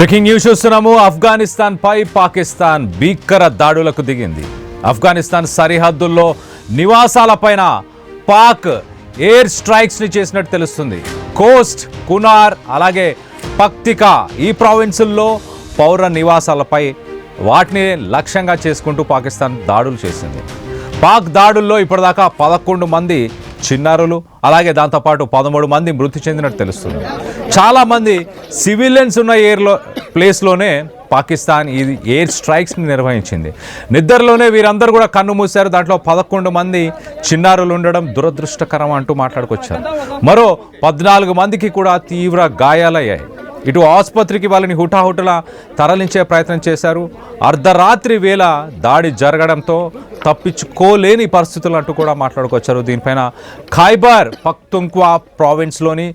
Breaking news చూస్తున్నాము. ఆఫ్ఘనిస్తాన్ పై పాకిస్తాన్ భీకర దాడులకు దిగింది. ఆఫ్ఘనిస్తాన్ సరిహద్దుల్లో నివాసాలపైన పాక్ ఎయిర్ స్ట్రైక్స్ ని చేసినట్టు తెలుస్తుంది. కోస్ట్, కునార్ అలాగే పక్తికా ఈ ప్రావిన్సుల్లో పౌర నివాసాలపై వాటిని లక్ష్యంగా చేసుకుంటూ పాకిస్తాన్ దాడులు చేసింది. పాక్ దాడుల్లో ఇప్పటిదాకా 11 మంది చిన్నారులు అలాగే దాంతోపాటు 13 మంది మృతి చెందినట్టు తెలుస్తుంది. చాలామంది సివిలియన్స్ ఉన్న ప్లేస్లోనే పాకిస్తాన్ ఈ ఎయిర్ స్ట్రైక్స్ని నిర్వహించింది. నిద్రలోనే వీరందరూ కూడా కన్ను మూశారు. దాంట్లో 11 మంది చిన్నారులు ఉండడం దురదృష్టకరం అంటూ మాట్లాడుకొచ్చారు. మరో 14 మందికి కూడా తీవ్ర గాయాలయ్యాయి. ఇటు ఆసుపత్రికి వాళ్ళని హుటాహుటలా తరలించే ప్రయత్నం చేశారు. అర్ధరాత్రి వేళ దాడి జరగడంతో తప్పించుకోలేని పరిస్థితులు అంటూ కూడా మాట్లాడుకొచ్చారు. దీనిపైన ఖైబర్ పఖ్తుంఖ్వా ప్రావిన్స్లోని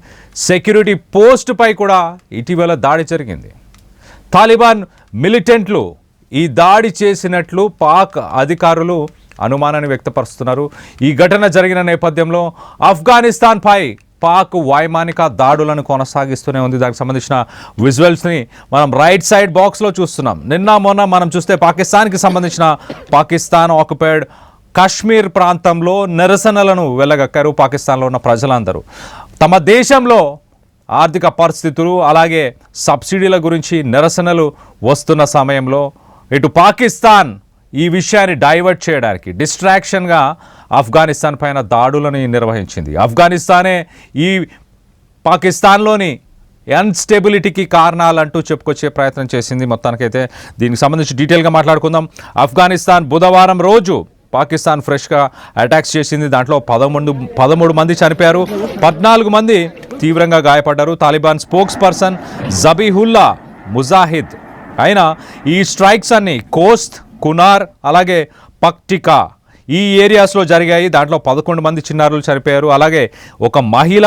సెక్యూరిటీ పోస్టుపై కూడా ఇటీవల దాడి జరిగింది. తాలిబాన్ మిలిటెంట్లు ఈ దాడి చేసినట్లు పాక్ అధికారులు అనుమానాన్ని వ్యక్తపరుస్తున్నారు. ఈ ఘటన జరిగిన నేపథ్యంలో ఆఫ్ఘనిస్తాన్పై పాక్ వైమానిక దాడులను కొనసాగిస్తూనే ఉంది. దానికి సంబంధించిన విజువల్స్ని మనం రైట్ సైడ్ బాక్స్లో చూస్తున్నాం. నిన్న మొన్న మనం చూస్తే పాకిస్తాన్కి సంబంధించిన పాకిస్తాన్ ఆక్యుపైడ్ కాశ్మీర్ ప్రాంతంలో నిరసనలను వెళ్ళగక్కారు. పాకిస్తాన్లో ఉన్న ప్రజలందరూ తమ దేశంలో ఆర్థిక పరిస్థితులు అలాగే సబ్సిడీల గురించి నిరసనలు వస్తున్న సమయంలో ఇటు పాకిస్తాన్ ఈ విషయాన్ని డైవర్ట్ చేయడానికి డిస్ట్రాక్షన్గా ఆఫ్ఘనిస్తాన్ పైన దాడులను నిర్వహించింది. ఆఫ్ఘనిస్తానే ఈ పాకిస్తాన్లోని అన్స్టెబిలిటీకి కారణాలంటూ చెప్పుకొచ్చే ప్రయత్నం చేసింది. మొత్తానికైతే దీనికి సంబంధించి డీటెయిల్గా మాట్లాడుకుందాం. ఆఫ్ఘనిస్తాన్ బుధవారం రోజు పాకిస్తాన్ ఫ్రెష్గా అటాక్స్ చేసింది. దాంట్లో 13 మంది చనిపోయారు, 14 మంది తీవ్రంగా గాయపడ్డారు. Taliban spokes person Zabihullah Mujahid అయినా ఈ స్ట్రైక్స్ అన్ని కోస్ట్, కునార్ అలాగే పక్టికా ఈ ఏరియాస్లో జరిగాయి. దాంట్లో 11 మంది చిన్నారులు చనిపోయారు. అలాగే ఒక మహిళ,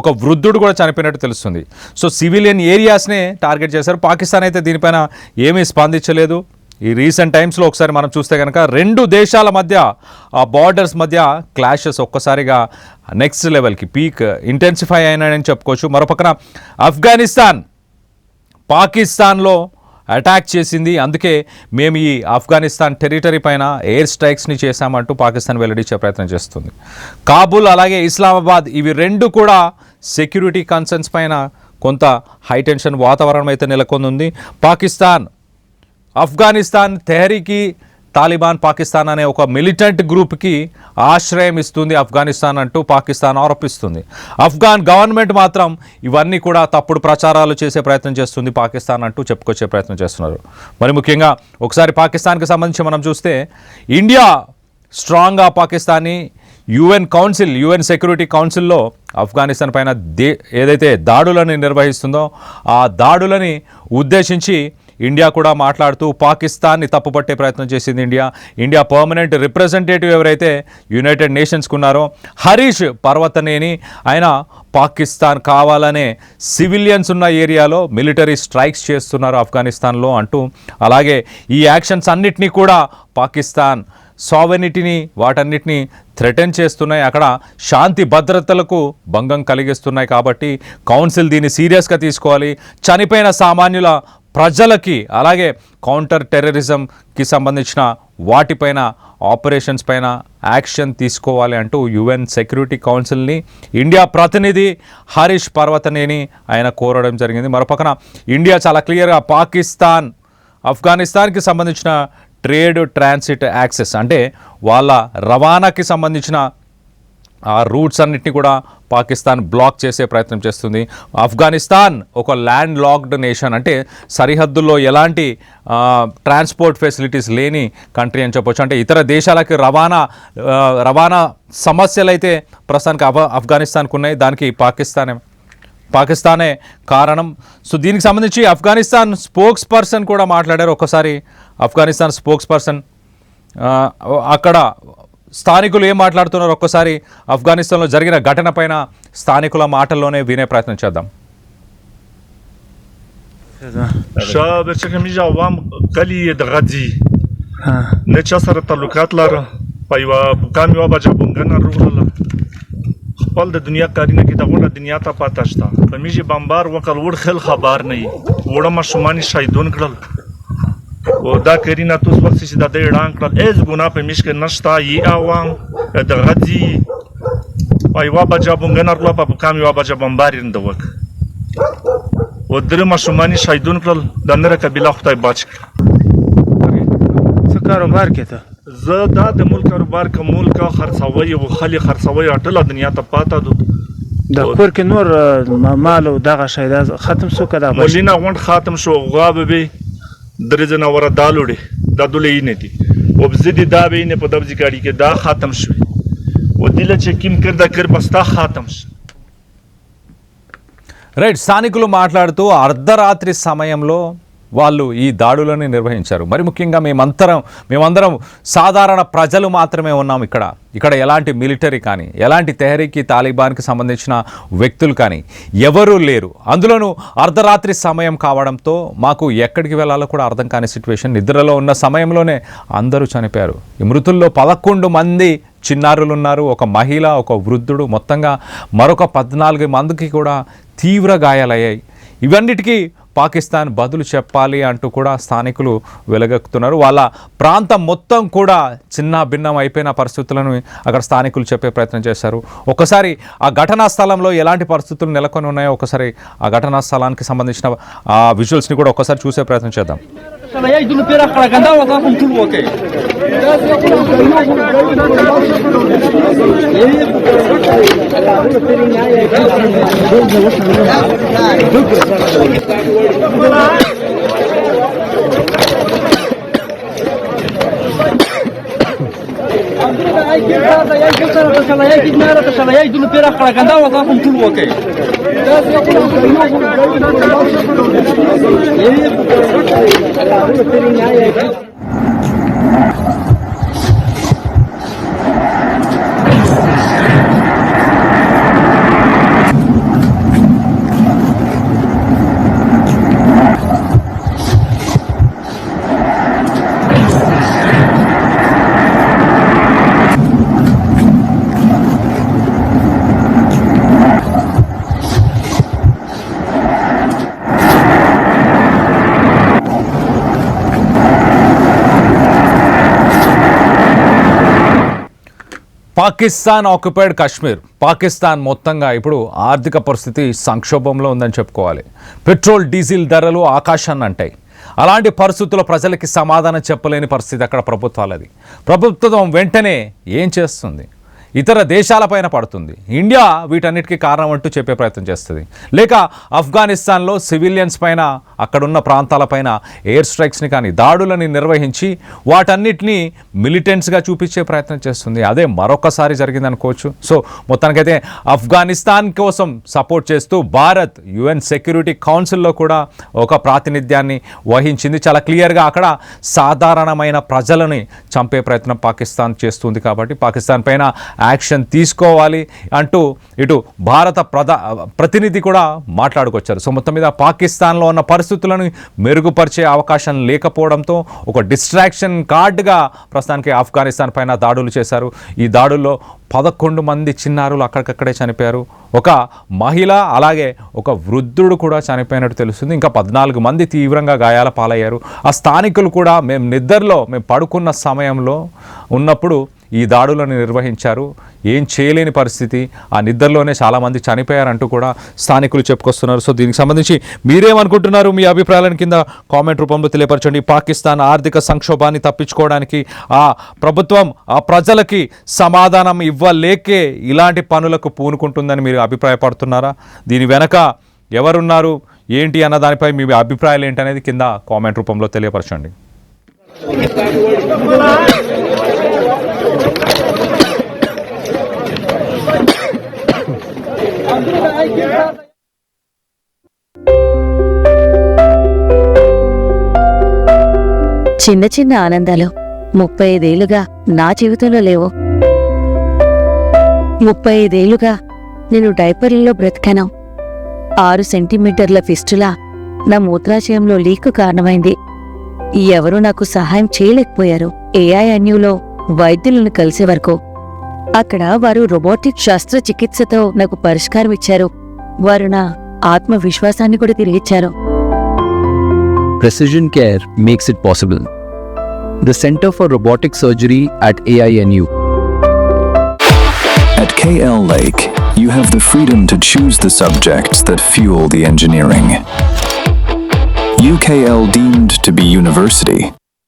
ఒక వృద్ధుడు కూడా చనిపోయినట్టు తెలుస్తుంది. సో సివిలియన్ ఏరియాస్నే టార్గెట్ చేశారు. పాకిస్తాన్ అయితే దీనిపైన ఏమీ స్పందించలేదు. ఈ రీసెంట్ టైమ్స్లో ఒకసారి మనం చూస్తే కనుక 2 దేశాల మధ్య ఆ బార్డర్స్ మధ్య క్లాషెస్ ఒక్కసారిగా నెక్స్ట్ లెవెల్కి పీక్ ఇంటెన్సిఫై అయినాయని చెప్పుకోవచ్చు. మరోపక్కన ఆఫ్ఘనిస్తాన్ పాకిస్తాన్లో అటాక్ చేసింది. అందుకే మేము ఈ ఆఫ్ఘనిస్తాన్ టెరిటరీ పైన ఎయిర్ స్ట్రైక్స్ని చేశామంటూ పాకిస్తాన్ వెల్లడించే ప్రయత్నం చేస్తుంది. కాబుల్ అలాగే ఇస్లామాబాద్ ఇవి 2 కూడా సెక్యూరిటీ కన్సర్న్స్ పైన కొంత హైటెన్షన్ వాతావరణం అయితే నెలకొంది. పాకిస్తాన్ ఆఫ్ఘనిస్తాన్ తెహరీకి తాలిబాన్ పాకిస్తాన్ అనే ఒక మిలిటెంట్ గ్రూప్కి ఆశ్రయం ఇస్తుంది ఆఫ్ఘనిస్తాన్ అంటూ పాకిస్తాన్ ఆరోపిస్తుంది. ఆఫ్ఘాన్ గవర్నమెంట్ మాత్రం ఇవన్నీ కూడా తప్పుడు ప్రచారాలు చేసే ప్రయత్నం చేస్తుంది పాకిస్తాన్ అంటూ చెప్పుకొచ్చే ప్రయత్నం చేస్తున్నారు. మరి ముఖ్యంగా ఒకసారి పాకిస్తాన్కి సంబంధించి మనం చూస్తే ఇండియా స్ట్రాంగ్గా పాకిస్తాన్ని యుఎన్ సెక్యూరిటీ కౌన్సిల్లో ఆఫ్ఘనిస్తాన్ పైన ఏదైతే దాడులను నిర్వహిస్తుందో ఆ దాడులని ఉద్దేశించి ఇండియా కూడా మాట్లాడుతూ పాకిస్తాన్ని తప్పుపట్టే ప్రయత్నం చేసింది. ఇండియా పర్మనెంట్ రిప్రజెంటేటివ్ ఎవరైతే యునైటెడ్ నేషన్స్కి ఉన్నారో హరీష్ పర్వతనేని ఆయన పాకిస్తాన్ కావాలనే సివిలియన్స్ ఉన్న ఏరియాలో మిలిటరీ స్ట్రైక్స్ చేస్తున్నారు ఆఫ్ఘనిస్తాన్లో అంటూ, అలాగే ఈ యాక్షన్స్ అన్నిటినీ కూడా పాకిస్తాన్ సావెనిటీని వాటన్నిటిని థ్రెటన్ చేస్తున్నాయి, అక్కడ శాంతి భద్రతలకు భంగం కలిగిస్తున్నాయి. కాబట్టి కౌన్సిల్ దీన్ని సీరియస్గా తీసుకోవాలి. చనిపోయిన సామాన్యుల ప్రజలకి అలాగే కౌంటర్ టెర్రరిజంకి సంబంధించిన వాటిపైన ఆపరేషన్స్ పైన యాక్షన్ తీసుకోవాలి అంటూ యుఎన్ సెక్యూరిటీ కౌన్సిల్ని ఇండియా ప్రతినిధి హరీష్ పర్వతనేని ఆయన కోరడం జరిగింది. మరోపక్కన ఇండియా చాలా క్లియర్గా ఆఫ్ఘనిస్తాన్కి సంబంధించిన ట్రేడ్ ట్రాన్సిట్ యాక్సెస్ అంటే వాళ్ళ రవాణాకి సంబంధించిన ఆ రూట్స్ అన్నిటిని కూడా పాకిస్తాన్ బ్లాక్ చేసే ప్రయత్నం చేస్తుంది. ఆఫ్ఘనిస్తాన్ ఒక ల్యాండ్ లాక్డ్ నేషన్, అంటే సరిహద్దుల్లో ఎలాంటి ట్రాన్స్పోర్ట్ ఫెసిలిటీస్ లేని కంట్రీ అని చెప్పొచ్చు. అంటే ఇతర దేశాలకి రవాణా సమస్యలు అయితే ప్రస్తుతానికి ఆఫ్ఘనిస్తాన్కు ఉన్నాయి. దానికి పాకిస్తానే కారణం. సో దీనికి సంబంధించి ఆఫ్ఘనిస్తాన్ స్పోక్స్ పర్సన్ కూడా మాట్లాడారు. ఒకసారి ఆఫ్ఘనిస్తాన్ స్పోక్స్ పర్సన్ అక్కడ స్థానికులు ఏం మాట్లాడుతున్నారో ఒక్కసారి ఆఫ్ఘనిస్తాన్లో జరిగిన ఘటన పైన స్థానికుల మాటల్లోనే వినే ప్రయత్నం చేద్దాం. خپل د دنیا کارینه کې دغه دنیا ته پاتې شته په میږي بمبار وکړ وړ خل خبر نه وړه مشماني شهیدون کړل او دا کارینه توس وخت چې د دې اعلان کړل از ګنا په میش کې نشتا یي اوام د غدي ایوا بجا بونګنر لا په کام یو بجا بمبار نه وک او درې مشماني شهیدون کړل د نره قبيله خدای بچ کړ څه کاروبار کې ته زه دا د ملک کاروبار کوم ملک خرڅوي او خالي خرڅوي ټول دنیا ته پاته دو د کور کې نور مال او دغه شی دا ختم شو کړه مولina غونډ ختم شو غاب به درې جنور دالوړي د دولې نه دي او بزدي دا به نه په دبځي کاړي کې دا ختم شو او دله چې کیم کړدا کړ بستا ختم شو రైట్ స్థానికులు మాట్లాడుతూ అర్ధరాత్రి సమయంలో వాళ్ళు ఈ దాడులను నిర్వహించారు. మరి ముఖ్యంగా మేమందరం సాధారణ ప్రజలు మాత్రమే ఉన్నాం ఇక్కడ ఎలాంటి మిలిటరీ కానీ ఎలాంటి తెహరీకి తాలిబాన్కి సంబంధించిన వ్యక్తులు కానీ ఎవరూ లేరు. అందులోనూ అర్ధరాత్రి సమయం కావడంతో మాకు ఎక్కడికి వెళ్ళాలో కూడా అర్థం కాని సిచ్యువేషన్. నిద్రలో ఉన్న సమయంలోనే అందరూ చనిపోయారు. ఈ మృతుల్లో 11 మంది చిన్నారులు ఉన్నారు, ఒక మహిళ, ఒక వృద్ధుడు, మొత్తంగా మరొక 14 మందికి కూడా తీవ్ర గాయాలయ్యాయి. ఇవన్నిటికీ పాకిస్తాన్ బదులు చెప్పాలి అంటూ కూడా స్థానికులు వెలగెత్తుతున్నారు. వాళ్ళ ప్రాంతం మొత్తం కూడా చిన్న భిన్నం అయిపోయిన పరిస్థితులను అక్కడ స్థానికులు చెప్పే ప్రయత్నం చేశారు. ఒకసారి ఆ ఘటనా స్థలంలో ఎలాంటి పరిస్థితులు నెలకొని ఉన్నాయో ఒకసారి ఆ ఘటనా స్థలానికి సంబంధించిన ఆ విజువల్స్ని కూడా ఒకసారి చూసే ప్రయత్నం చేద్దాం. పాకిస్తాన్ ఆక్యుపైడ్ కాశ్మీర్, పాకిస్తాన్ మొత్తంగా ఇప్పుడు ఆర్థిక పరిస్థితి సంక్షోభంలో ఉందని చెప్పుకోవాలి. పెట్రోల్ డీజిల్ ధరలు ఆకాశాన్ని అంటాయి. అలాంటి పరిస్థితుల్లో ప్రజలకి సమాధానం చెప్పలేని పరిస్థితి అక్కడ ప్రభుత్వాలది. ప్రభుత్వం వెంటనే ఏం చేస్తుంది? ఇతర దేశాలపైన పడుతుంది. ఇండియా వీటన్నిటికీ కారణం అంటూ చెప్పే ప్రయత్నం చేస్తుంది. లేక ఆఫ్ఘనిస్తాన్లో సివిలియన్స్ పైన అక్కడున్న ప్రాంతాలపైన ఎయిర్ స్ట్రైక్స్ని కానీ దాడులని నిర్వహించి వాటన్నిటినీ మిలిటెంట్స్గా చూపించే ప్రయత్నం చేస్తుంది. అదే మరొకసారి జరిగిందనుకోవచ్చు. సో మొత్తానికైతే ఆఫ్ఘనిస్తాన్ కోసం సపోర్ట్ చేస్తూ భారత్ UN సెక్యూరిటీ కౌన్సిల్లో కూడా ఒక ప్రాతినిధ్యాన్ని వహించింది. చాలా క్లియర్గా అక్కడ సాధారణమైన ప్రజలని చంపే ప్రయత్నం పాకిస్తాన్ చేస్తుంది. కాబట్టి పాకిస్తాన్ పైన యాక్షన్ తీసుకోవాలి అంటూ ఇటు భారత ప్రతినిధి కూడా మాట్లాడుకొచ్చారు. సో మొత్తం మీద పాకిస్తాన్లో ఉన్న పరిస్థితులను మెరుగుపరిచే అవకాశం లేకపోవడంతో ఒక డిస్ట్రాక్షన్ కార్డుగా ప్రస్తుతానికి ఆఫ్ఘనిస్తాన్ పైన దాడులు చేశారు. ఈ దాడుల్లో 11 మంది చిన్నారులు అక్కడికక్కడే చనిపోయారు. ఒక మహిళ అలాగే ఒక వృద్ధుడు కూడా చనిపోయినట్టు తెలుస్తుంది. ఇంకా 14 మంది తీవ్రంగా గాయాల పాలయ్యారు. ఆ స్థానికులు కూడా మేము పడుకున్న సమయంలో ఉన్నప్పుడు ఈ దాడులను నిర్వహించారు. ఏం చేయలేని పరిస్థితి, ఆ నిద్రలోనే చాలామంది చనిపోయారంటూ కూడా స్థానికులు చెప్పుకొస్తున్నారు. సో దీనికి సంబంధించి మీరేమనుకుంటున్నారు? మీ అభిప్రాయాలను కింద కామెంట్ రూపంలో తెలియపరచండి. పాకిస్తాన్ ఆర్థిక సంక్షోభాన్ని తప్పించుకోవడానికి ఆ ప్రభుత్వం ఆ ప్రజలకి సమాధానం ఇవ్వలేకే ఇలాంటి పనులకు పూనుకుంటుందని మీరు అభిప్రాయపడుతున్నారా? దీని వెనక ఎవరున్నారు ఏంటి అన్న దానిపై మీ అభిప్రాయాలు ఏంటనేది కింద కామెంట్ రూపంలో తెలియపరచండి. చిన్న చిన్న ఆనందాలు 35 ఏళ్లుగా నా జీవితంలో లేవు. 35 ఏళ్లుగా నేను డైపర్లలో బ్రతికాను. 6 సెంటీమీటర్ల ఫిస్టులా నా మూత్రాశయంలో లీక్ కారణమైంది. ఎవరూ నాకు సహాయం చేయలేకపోయారు. AINUలో వైద్యులను కలిసే వరకు అక్కడ వారు రోబోటిక్ శస్త్రచికిత్సతో నాకు పరిష్కారం ఇచ్చారు. వారు నా ఆత్మవిశ్వాసాన్ని కూడా తిరిగిచ్చారు. Precision Care makes it possible. The Center for Robotic Surgery at AINU. At KL Lake, you have the freedom to choose the subjects that fuel the engineering. UKL deemed to be university